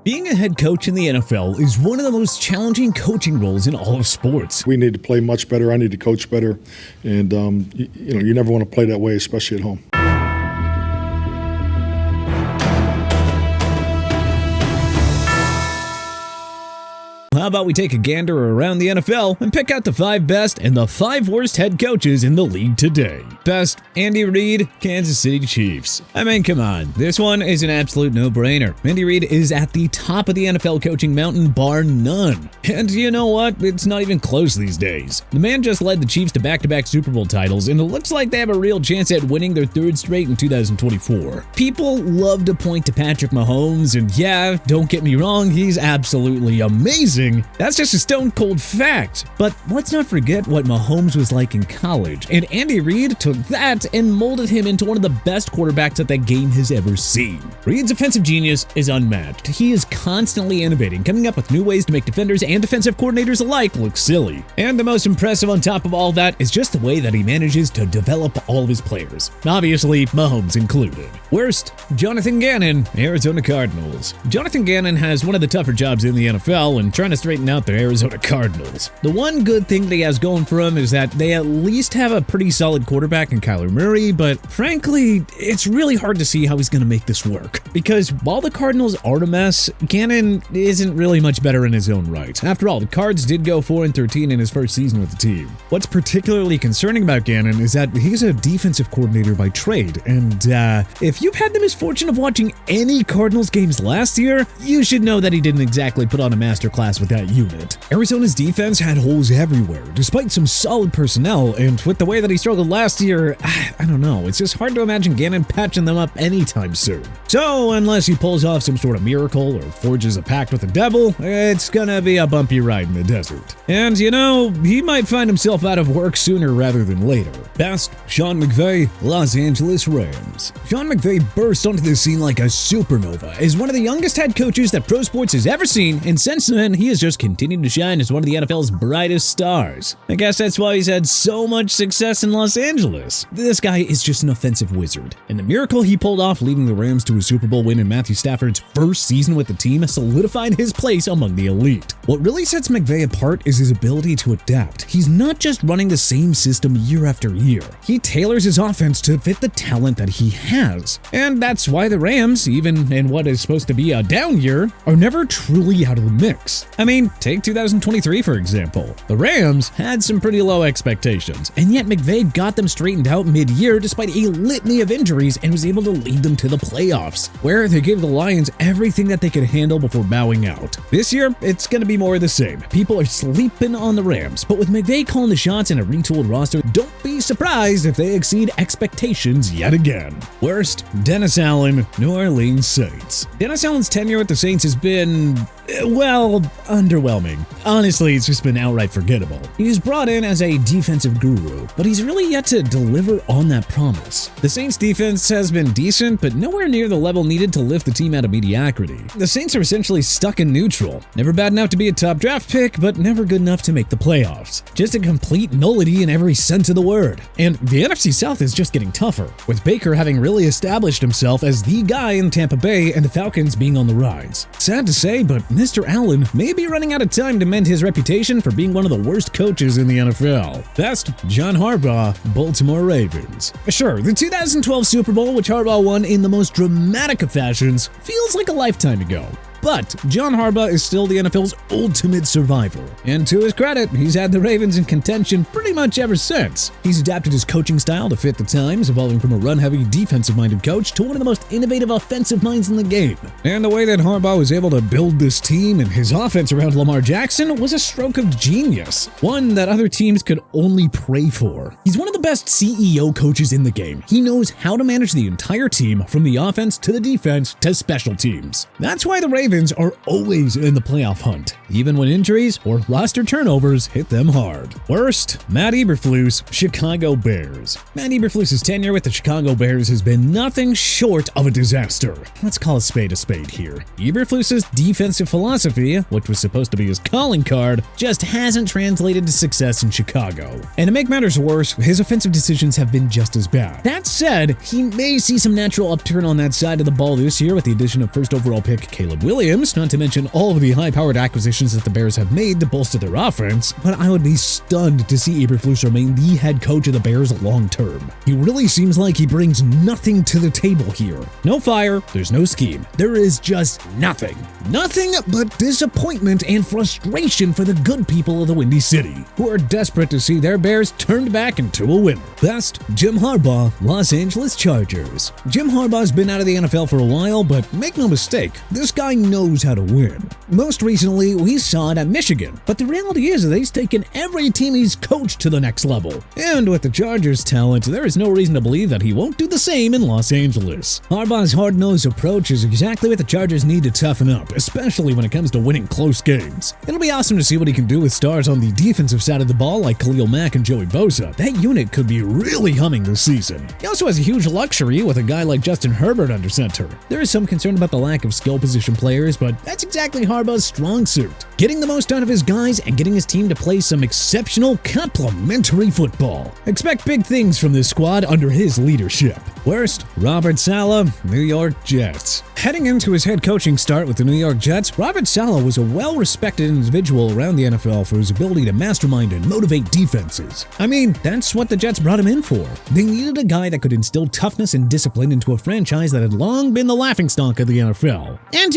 Being a head coach in the NFL is one of the most challenging coaching roles in all of sports. We need to play much better. I need to coach better. And, you never want to play that way, especially at home. How about we take a gander around the NFL and pick out the 5 best and the 5 worst head coaches in the league today. Best, Andy Reid, Kansas City Chiefs. I mean, come on, this one is an absolute no-brainer. Andy Reid is at the top of the NFL coaching mountain, bar none. And you know what? It's not even close these days. The man just led the Chiefs to back-to-back Super Bowl titles, and it looks like they have a real chance at winning their 3rd straight in 2024. People love to point to Patrick Mahomes, and yeah, don't get me wrong, he's absolutely amazing. That's just a stone-cold fact. But let's not forget what Mahomes was like in college, and Andy Reid took that and molded him into one of the best quarterbacks that game has ever seen. Reid's offensive genius is unmatched. He is constantly innovating, coming up with new ways to make defenders and defensive coordinators alike look silly. And the most impressive on top of all that is just the way that he manages to develop all of his players. Obviously, Mahomes included. Worst, Jonathan Ganon, Arizona Cardinals. Jonathan Ganon has one of the tougher jobs in the NFL and trying to straighten out the Arizona Cardinals. The one good thing that he has going for him is that they at least have a pretty solid quarterback in Kyler Murray, but frankly, it's really hard to see how he's going to make this work. Because while the Cardinals are a mess, Ganon isn't really much better in his own right. After all, the Cards did go 4-13 in his first season with the team. What's particularly concerning about Ganon is that he's a defensive coordinator by trade, and if you've had the misfortune of watching any Cardinals games last year, you should know that he didn't exactly put on a masterclass with that unit. Arizona's defense had holes everywhere, despite some solid personnel, and with the way that he struggled last year, I don't know, it's just hard to imagine Ganon patching them up anytime soon. So, unless he pulls off some sort of miracle or forges a pact with the devil, it's gonna be a bumpy ride in the desert. And you know, he might find himself out of work sooner rather than later. Best, Sean McVey, Los Angeles Rams. Sean McVey burst onto the scene like a supernova as one of the youngest head coaches that pro sports has ever seen, and since then, he has just continued to shine as one of the NFL's brightest stars. I guess that's why he's had so much success in Los Angeles. This guy is just an offensive wizard, and the miracle he pulled off leading the Rams to a Super Bowl win in Matthew Stafford's first season with the team solidified his place among the elite. What really sets McVey apart is his ability to adapt. He's not just running the same system year after year. He tailors his offense to fit the talent that he has. And that's why the Rams, even in what is supposed to be a down year, are never truly out of the mix. I mean, take 2023 for example. The Rams had some pretty low expectations, and yet McVey got them straightened out mid-year despite a litany of injuries and was able to lead them to the playoffs, where they gave the Lions everything that they could handle before bowing out. This year, it's going to be more of the same. People are sleeping on the Rams, but with McVey calling the shots and a retooled roster, don't be surprised if they exceed expectations yet again. Worst, Dennis Allen, New Orleans Saints. Dennis Allen's tenure with the Saints has been, well, underwhelming. Honestly, it's just been outright forgettable. He was brought in as a defensive guru, but he's really yet to deliver on that promise. The Saints defense has been decent, but nowhere near the level needed to lift the team out of mediocrity. The Saints are essentially stuck in neutral. Never bad enough to be a top draft pick, but never good enough to make the playoffs. Just a complete nullity in every sense of the word. And the NFC South is just getting tougher, with Baker having really established himself as the guy in Tampa Bay and the Falcons being on the rise. Sad to say, but Mr. Allen may be running out of time to mend his reputation for being one of the worst coaches in the NFL. Best, Jim Harbaugh, Baltimore Ravens. Sure, the 2012 Super Bowl, which Harbaugh won in the most dramatic of fashions, feels like a lifetime ago. But Jim Harbaugh is still the NFL's ultimate survivor. And to his credit, he's had the Ravens in contention pretty much ever since. He's adapted his coaching style to fit the times, evolving from a run-heavy, defensive-minded coach to one of the most innovative offensive minds in the game. And the way that Harbaugh was able to build this team and his offense around Lamar Jackson was a stroke of genius, one that other teams could only pray for. He's one of the best CEO coaches in the game. He knows how to manage the entire team from the offense to the defense to special teams. That's why the Ravens are always in the playoff hunt, even when injuries or roster turnovers hit them hard. Worst, Matt Eberflus, Chicago Bears. Matt Eberflus's tenure with the Chicago Bears has been nothing short of a disaster. Let's call a spade here. Eberflus's defensive philosophy, which was supposed to be his calling card, just hasn't translated to success in Chicago. And to make matters worse, his offensive decisions have been just as bad. That said, he may see some natural upturn on that side of the ball this year with the addition of first overall pick Caleb Williams Williams, not to mention all of the high-powered acquisitions that the Bears have made to bolster their offense, but I would be stunned to see Eberflus remain the head coach of the Bears long-term. He really seems like he brings nothing to the table here. No fire, there's no scheme. There is just nothing. Nothing but disappointment and frustration for the good people of the Windy City, who are desperate to see their Bears turned back into a winner. Best, Jim Harbaugh, Los Angeles Chargers. Jim Harbaugh's been out of the NFL for a while, but make no mistake, this guy knows how to win. Most recently, we saw it at Michigan, but the reality is that he's taken every team he's coached to the next level. And with the Chargers' talent, there is no reason to believe that he won't do the same in Los Angeles. Harbaugh's hard-nosed approach is exactly what the Chargers need to toughen up, especially when it comes to winning close games. It'll be awesome to see what he can do with stars on the defensive side of the ball like Khalil Mack and Joey Bosa. That unit could be really humming this season. He also has a huge luxury with a guy like Justin Herbert under center. There is some concern about the lack of skill position players, but that's exactly Harbaugh's strong suit. Getting the most out of his guys and getting his team to play some exceptional complementary football. Expect big things from this squad under his leadership. Worst, Robert Saleh, New York Jets. Heading into his head coaching start with the New York Jets, Robert Saleh was a well-respected individual around the NFL for his ability to mastermind and motivate defenses. I mean, that's what the Jets brought him in for. They needed a guy that could instill toughness and discipline into a franchise that had long been the laughingstock of the NFL. And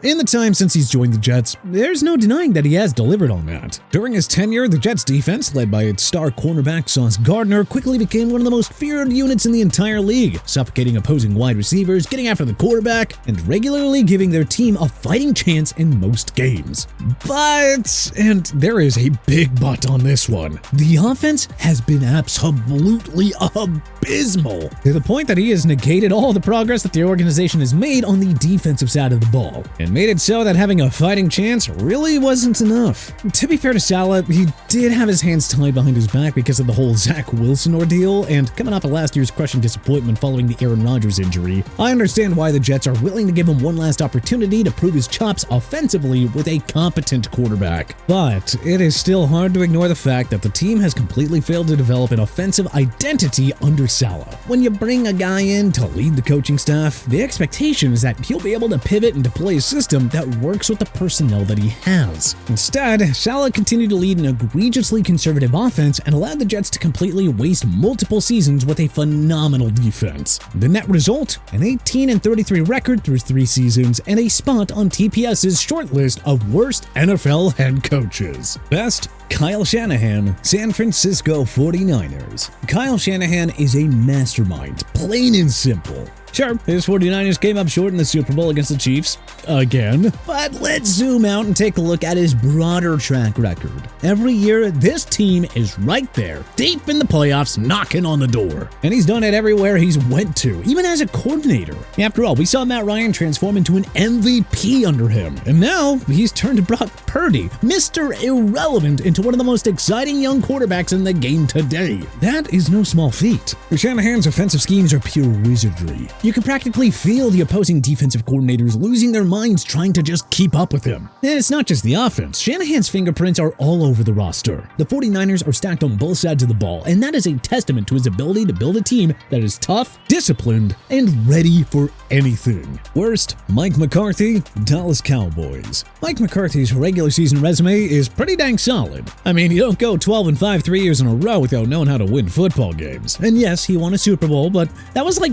in the time since he's joined the Jets, there's no denying that he has delivered on that. During his tenure, the Jets defense, led by its star cornerback Sauce Gardner, quickly became one of the most feared units in the entire league, suffocating opposing wide receivers, getting after the quarterback, and regularly giving their team a fighting chance in most games. But, and there is a big but on this one, the offense has been absolutely abysmal, to the point that he has negated all the progress that the organization has made on the defensive side of the ball, and made it so that having a fighting chance really wasn't enough. To be fair to Saleh, he did have his hands tied behind his back because of the whole Zach Wilson ordeal, and coming off of last year's crushing disappointment following the Aaron Rodgers injury, I understand why the Jets are willing to give him one last opportunity to prove his chops offensively with a competent quarterback. But it is still hard to ignore the fact that the team has completely failed to develop an offensive identity under Saleh. When you bring a guy in to lead the coaching staff, the expectation is that he'll be able to pivot and deploy a system that works with the personnel that he has. Instead, Saleh continued to lead an egregiously conservative offense and allowed the Jets to completely waste multiple seasons with a phenomenal defense. The net result? An 18-33 record through 3 seasons and a spot on TPS's short list of worst NFL head coaches. Best, Kyle Shanahan, San Francisco 49ers. Kyle Shanahan is a mastermind, plain and simple. Sure, his 49ers came up short in the Super Bowl against the Chiefs, again. But let's zoom out and take a look at his broader track record. Every year, this team is right there, deep in the playoffs, knocking on the door. And he's done it everywhere he's went to, even as a coordinator. After all, we saw Matt Ryan transform into an MVP under him. And now, he's turned Brock Purdy, Mr. Irrelevant, into one of the most exciting young quarterbacks in the game today. That is no small feat. Shanahan's offensive schemes are pure wizardry. You can practically feel the opposing defensive coordinators losing their minds trying to just keep up with him. And it's not just the offense. Shanahan's fingerprints are all over the roster. The 49ers are stacked on both sides of the ball, and that is a testament to his ability to build a team that is tough, disciplined, and ready for anything. Worst, Mike McCarthy, Dallas Cowboys. Mike McCarthy's regular season resume is pretty dang solid. I mean, you don't go 12-5 3 years in a row without knowing how to win football games. And yes, he won a Super Bowl, but that was like,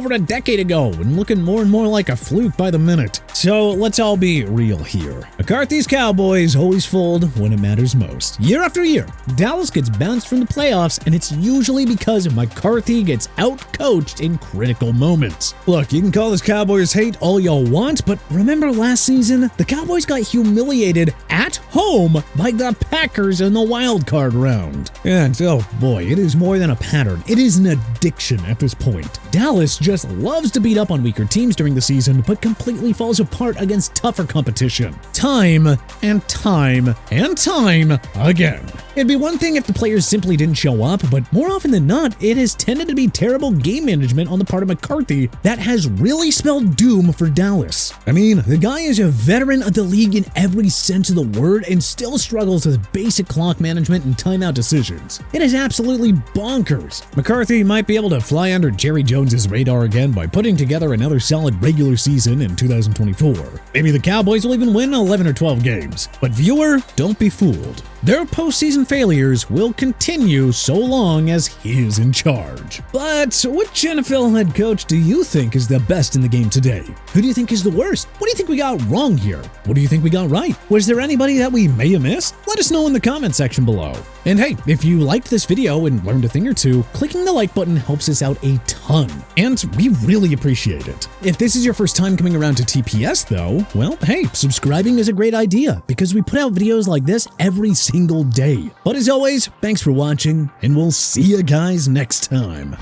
over a decade ago, and looking more and more like a fluke by the minute. So let's all be real here. McCarthy's Cowboys always fold when it matters most. Year after year, Dallas gets bounced from the playoffs, and it's usually because McCarthy gets out-coached in critical moments. Look, you can call this Cowboys hate all y'all want, but remember last season? The Cowboys got humiliated at home by the Packers in the wild card round. And oh boy, it is more than a pattern. It is an addiction at this point. Dallas just loves to beat up on weaker teams during the season, but completely falls apart against tougher competition. Time and time and time again. It'd be one thing if the players simply didn't show up, but more often than not, it has tended to be terrible game management on the part of McCarthy that has really spelled doom for Dallas. I mean, the guy is a veteran of the league in every sense of the word and still struggles with basic clock management and timeout decisions. It is absolutely bonkers. McCarthy might be able to fly under Jerry Jones' Jones's radar again by putting together another solid regular season in 2024. Maybe the Cowboys will even win 11 or 12 games. But viewer, don't be fooled. Their postseason failures will continue so long as he is in charge. But which NFL head coach do you think is the best in the game today? Who do you think is the worst? What do you think we got wrong here? What do you think we got right? Was there anybody that we may have missed? Let us know in the comment section below. And hey, if you liked this video and learned a thing or two, clicking the like button helps us out a ton, and we really appreciate it. If this is your first time coming around to TPS though, well, hey, subscribing is a great idea because we put out videos like this every single day. But as always, thanks for watching, and we'll see you guys next time.